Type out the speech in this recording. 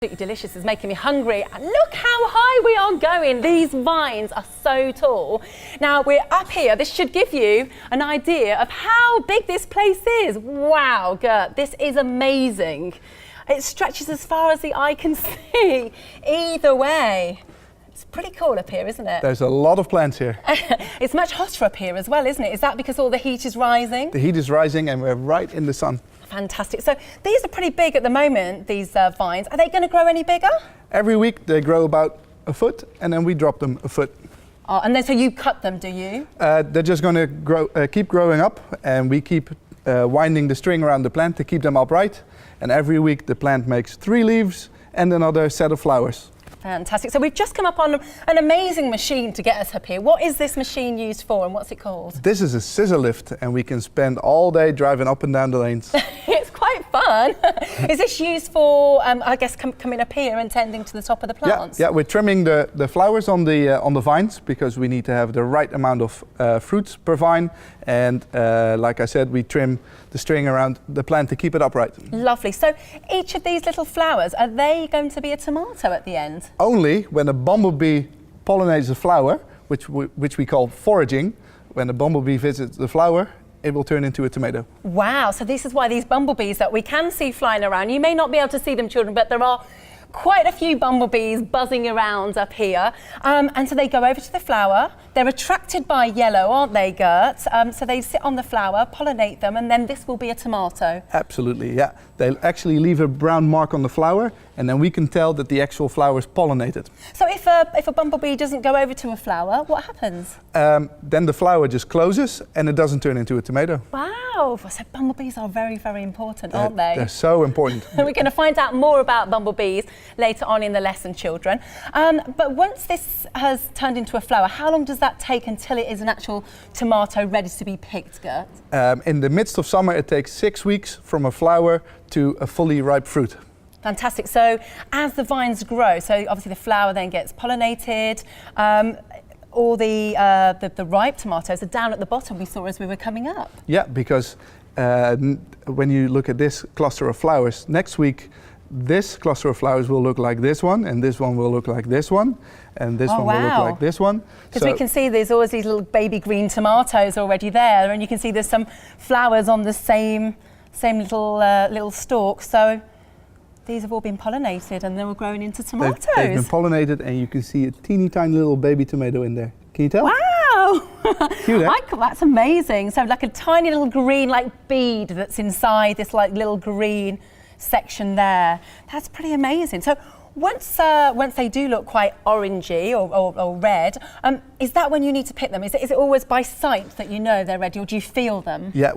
Absolutely delicious. It's making me hungry. And look how high we are going. These vines are so tall. Now we're up here. This should give you an idea of how big this place is. Wow, Gert, this is amazing. It stretches as far as the eye can see. Either way. It's pretty cool up here, isn't it? There's a lot of plants here. It's much hotter up here as well, isn't it? Is that because all the heat is rising? The heat is rising and we're right in the sun. Fantastic. So these are pretty big at the moment, these vines. Are they going to grow any bigger? Every week they grow about a foot and then we drop them a foot. Oh, and then so you cut them, do you? They're just going to grow, keep growing up, and we keep winding the string around the plant to keep them upright. And every week the plant makes 3 leaves and another set of flowers. Fantastic. So we've just come up on an amazing machine to get us up here. What is this machine used for and what's it called? This is a scissor lift and we can spend all day driving up and down the lanes. It's quite fun. Is this used for, I guess, coming up here and tending to the top of the plants? Yeah, we're trimming the flowers on the vines because we need to have the right amount of fruits per vine. And like I said, we trim the string around the plant to keep it upright. Lovely. So each of these little flowers, are they going to be a tomato at the end? Only when a bumblebee pollinates a flower, which we call foraging. When a bumblebee visits the flower, it will turn into a tomato. Wow, so this is why these bumblebees that we can see flying around, you may not be able to see them, children, but there are quite a few bumblebees buzzing around up here. And so they go over to the flower. They're attracted by yellow, aren't they, Gert? So they sit on the flower, pollinate them, and then this will be a tomato. Absolutely, yeah. They'll actually leave a brown mark on the flower, and then we can tell that the actual flower is pollinated. So if a bumblebee doesn't go over to a flower, what happens? Then the flower just closes, and it doesn't turn into a tomato. Wow, so bumblebees are very, very important, aren't they? They're so important. We're going to find out more about bumblebees later on in the lesson, children. But once this has turned into a flower, how long does that take until it is an actual tomato ready to be picked, Gert? In the midst of summer, it takes 6 weeks from a flower to a fully ripe fruit. Fantastic. So as the vines grow, so obviously the flower then gets pollinated, all the ripe tomatoes are down at the bottom we saw as we were coming up. Yeah, because when you look at this cluster of flowers, next week this cluster of flowers will look like this one, and this one will look like this one, and this one will look like this one. Because we can see there's always these little baby green tomatoes already there, and you can see there's some flowers on the same little stalk. So these have all been pollinated and they're all growing into tomatoes. They've been pollinated, and you can see a teeny tiny little baby tomato in there. Can you tell? Wow! Cute, eh? That's amazing. So like a tiny little green bead that's inside this little green section there. That's pretty amazing. So once they do look quite orangey or red, is that when you need to pick them? Is it always by sight that you know they're ready, or do you feel them? Yeah.